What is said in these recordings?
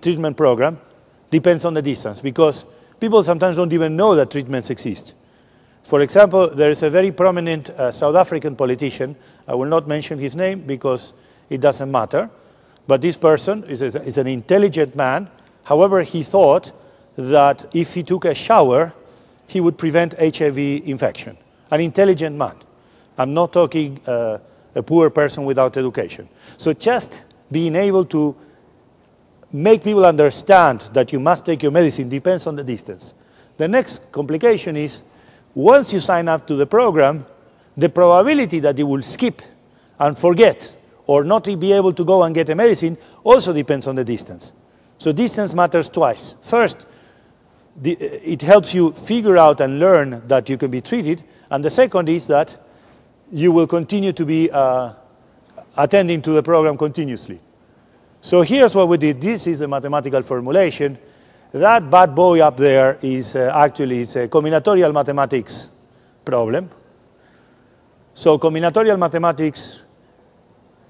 treatment program depends on the distance, because people sometimes don't even know that treatments exist. For example, there is a very prominent South African politician. I will not mention his name because it doesn't matter. But this person is an intelligent man. However, he thought that if he took a shower, he would prevent HIV infection. An intelligent man. I'm not talking a poor person without education. So just being able to make people understand that you must take your medicine depends on the distance. The next complication is, once you sign up to the program, the probability that you will skip and forget or not be able to go and get a medicine also depends on the distance. So distance matters twice. First, it helps you figure out and learn that you can be treated. And the second is that you will continue to be attending to the program continuously. So here's what we did. This is a mathematical formulation. That bad boy up there is actually it's a combinatorial mathematics problem. So combinatorial mathematics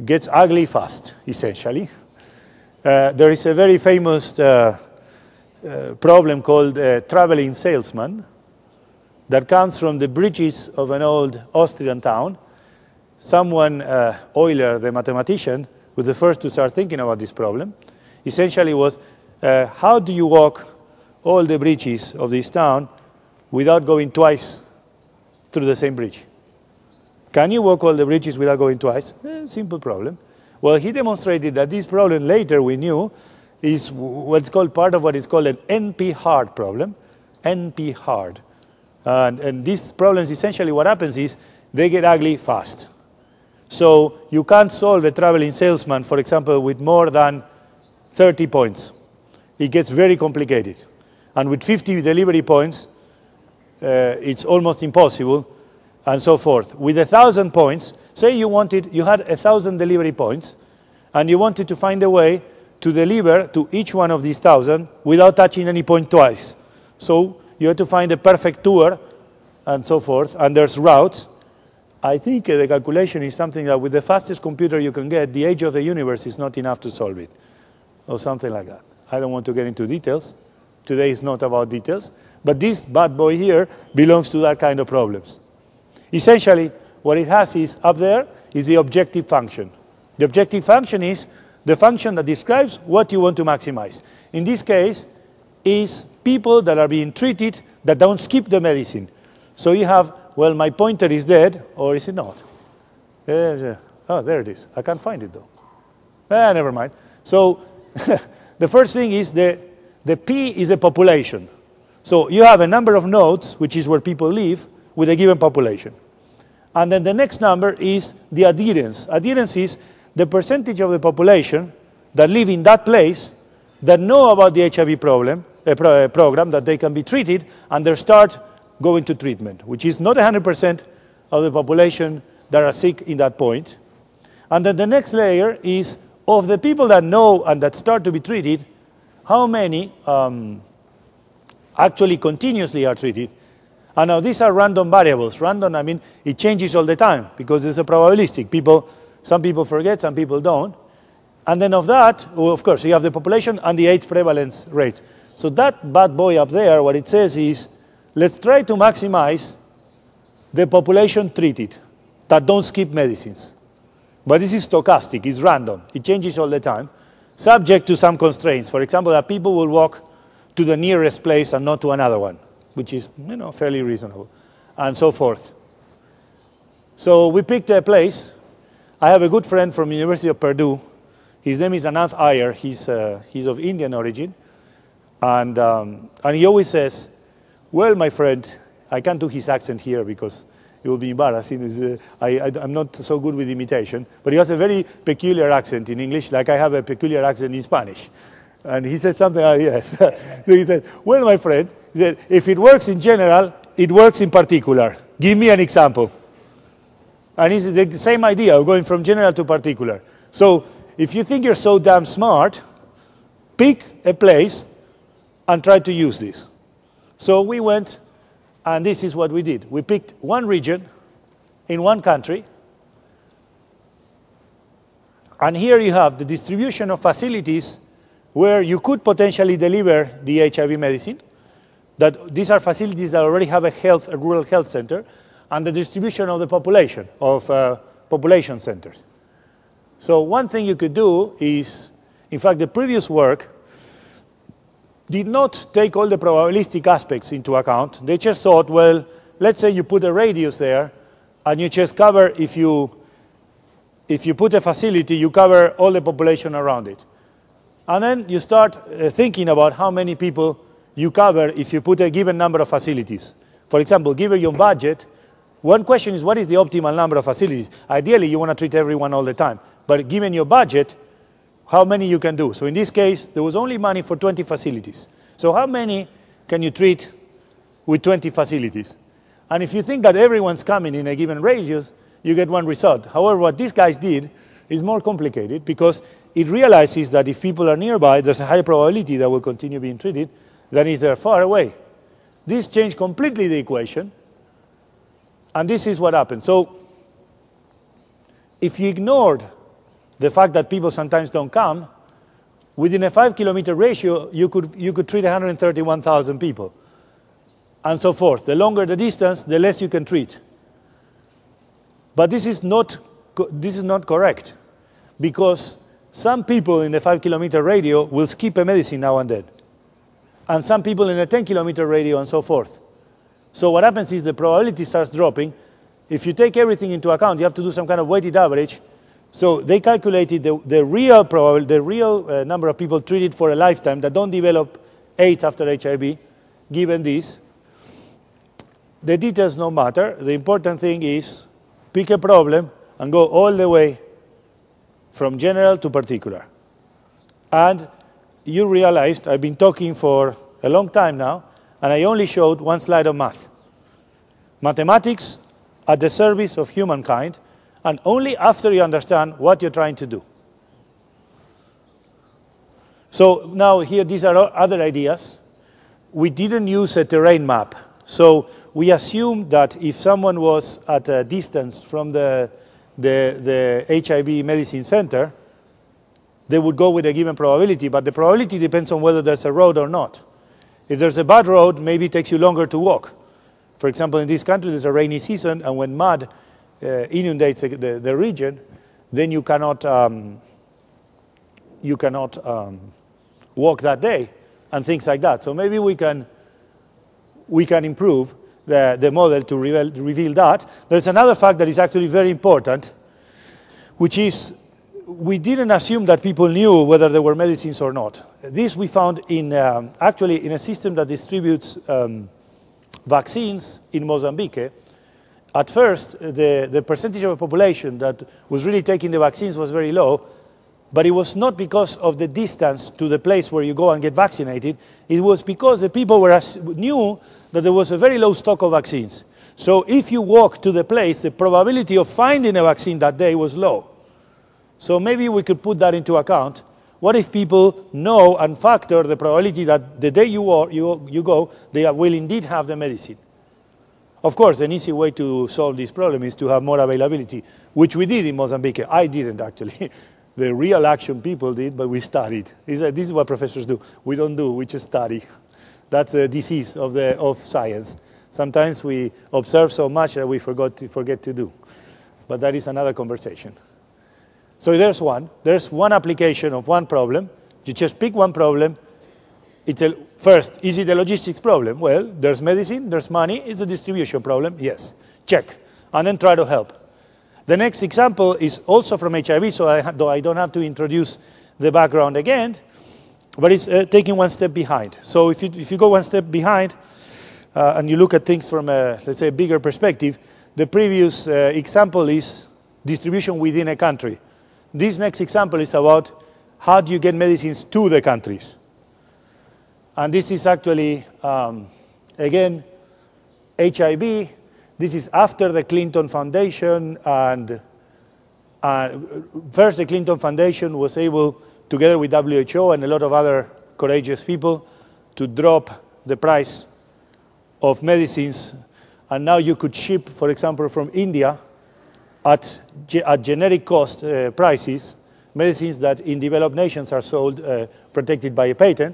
gets ugly fast, essentially. There is a very famous problem called traveling salesman that comes from the bridges of an old Austrian town. Someone, Euler, the mathematician, was the first to start thinking about this problem. Essentially was, how do you walk all the bridges of this town without going twice through the same bridge? Can you walk all the bridges without going twice? Simple problem. Well, he demonstrated that this problem later we knew is what's called part of what is called an NP-hard problem. NP-hard. And these problems, essentially what happens is they get ugly fast. So you can't solve a traveling salesman, for example, with more than 30 points. It gets very complicated. And with 50 delivery points, it's almost impossible, and so forth. With 1,000 points, say you had 1,000 delivery points, and you wanted to find a way to deliver to each one of these 1,000 without touching any point twice. So you have to find a perfect tour, and so forth, and there's routes. I think the calculation is something that with the fastest computer you can get, the age of the universe is not enough to solve it, or something like that. I don't want to get into details. Today is not about details. But this bad boy here belongs to that kind of problems. Essentially, what it has is, up there, is the objective function. The objective function is the function that describes what you want to maximize. In this case, is people that are being treated that don't skip the medicine. So you have, well, my pointer is dead, or is it not? Oh, there it is. I can't find it, though. Never mind. So the first thing is the P is a population. So you have a number of nodes, which is where people live, with a given population. And then the next number is the adherence. Adherence is the percentage of the population that live in that place that know about the HIV program, that they can be treated, and they start going to treatment, which is not 100% of the population that are sick in that point. And then the next layer is of the people that know and that start to be treated, how many actually continuously are treated. And now these are random variables. Random, I mean, it changes all the time because it's a probabilistic. Some people forget, some people don't. And then of that, well, of course, you have the population and the AIDS prevalence rate. So that bad boy up there, what it says is, let's try to maximize the population treated that don't skip medicines. But this is stochastic, it's random. It changes all the time, subject to some constraints. For example, that people will walk to the nearest place and not to another one, which is, fairly reasonable, and so forth. So we picked a place. I have a good friend from the University of Purdue. His name is Anant Iyer. He's of Indian origin. And he always says, well, my friend, I can't do his accent here because it will be embarrassing. I'm not so good with imitation. But he has a very peculiar accent in English, like I have a peculiar accent in Spanish. And he said something like this. He said, well, my friend, he said, if it works in general, it works in particular. Give me an example. And it's the same idea of going from general to particular. So if you think you're so damn smart, pick a place and try to use this. So we went, and this is what we did. We picked one region in one country. And here you have the distribution of facilities where you could potentially deliver the HIV medicine. That these are facilities that already have a rural health center, and the distribution of the population, of population centers. So one thing you could do is, in fact, the previous work did not take all the probabilistic aspects into account. They just thought, well, let's say you put a radius there, and you just cover, if you put a facility, you cover all the population around it. And then you start thinking about how many people you cover if you put a given number of facilities. For example, given your budget, one question is, what is the optimal number of facilities? Ideally, you want to treat everyone all the time. But given your budget, how many you can do? So in this case, there was only money for 20 facilities. So how many can you treat with 20 facilities? And if you think that everyone's coming in a given radius, you get one result. However, what these guys did is more complicated, because it realizes that if people are nearby, there's a higher probability that will continue being treated than if they're far away. This changed completely the equation, and this is what happened. So if you ignored the fact that people sometimes don't come, within a 5-kilometer ratio, you could treat 131,000 people, and so forth. The longer the distance, the less you can treat. But this is not correct, because some people in the 5-kilometer radio will skip a medicine now and then, and some people in a 10-kilometer radio, and so forth. So what happens is the probability starts dropping. If you take everything into account, you have to do some kind of weighted average. So they calculated the real number of people treated for a lifetime that don't develop AIDS after HIV, given this. The details don't matter. The important thing is pick a problem and go all the way from general to particular. And you realized I've been talking for a long time now, and I only showed one slide of math. Mathematics at the service of humankind, and only after you understand what you're trying to do. So now here, these are other ideas. We didn't use a terrain map. So we assumed that if someone was at a distance from the HIV medicine center, they would go with a given probability, but the probability depends on whether there's a road or not. If there's a bad road, maybe it takes you longer to walk. For example, in this country, there's a rainy season, and when mud inundates the region, then you cannot walk that day, and things like that. So maybe we can improve the model to reveal that. There's another fact that is actually very important, which is we didn't assume that people knew whether there were medicines or not. This we found actually in a system that distributes vaccines in Mozambique. At first, the percentage of the population that was really taking the vaccines was very low, but it was not because of the distance to the place where you go and get vaccinated. It was because the people knew that there was a very low stock of vaccines. So if you walk to the place, the probability of finding a vaccine that day was low. So maybe we could put that into account. What if people know and factor the probability that the day you go, they will indeed have the medicine? Of course, an easy way to solve this problem is to have more availability, which we did in Mozambique. I didn't, actually. The real action people did, but we studied. This is what professors do. We don't do, we just study. That's a disease of science. Sometimes we observe so much that we forget to do. But that is another conversation. So there's one application of one problem. You just pick one problem. First, is it a logistics problem? Well, there's medicine, there's money, it's a distribution problem. Yes, check. And then try to help. The next example is also from HIV, so I don't have to introduce the background again, but it's taking one step behind. So if you go one step behind and you look at things from let's say, a bigger perspective, the previous example is distribution within a country. This next example is about how do you get medicines to the countries. And this is actually, again, HIV. This is after the Clinton Foundation, and first the Clinton Foundation was able, together with WHO and a lot of other courageous people, to drop the price of medicines. And now you could ship, for example, from India at generic cost prices medicines that in developed nations are sold protected by a patent,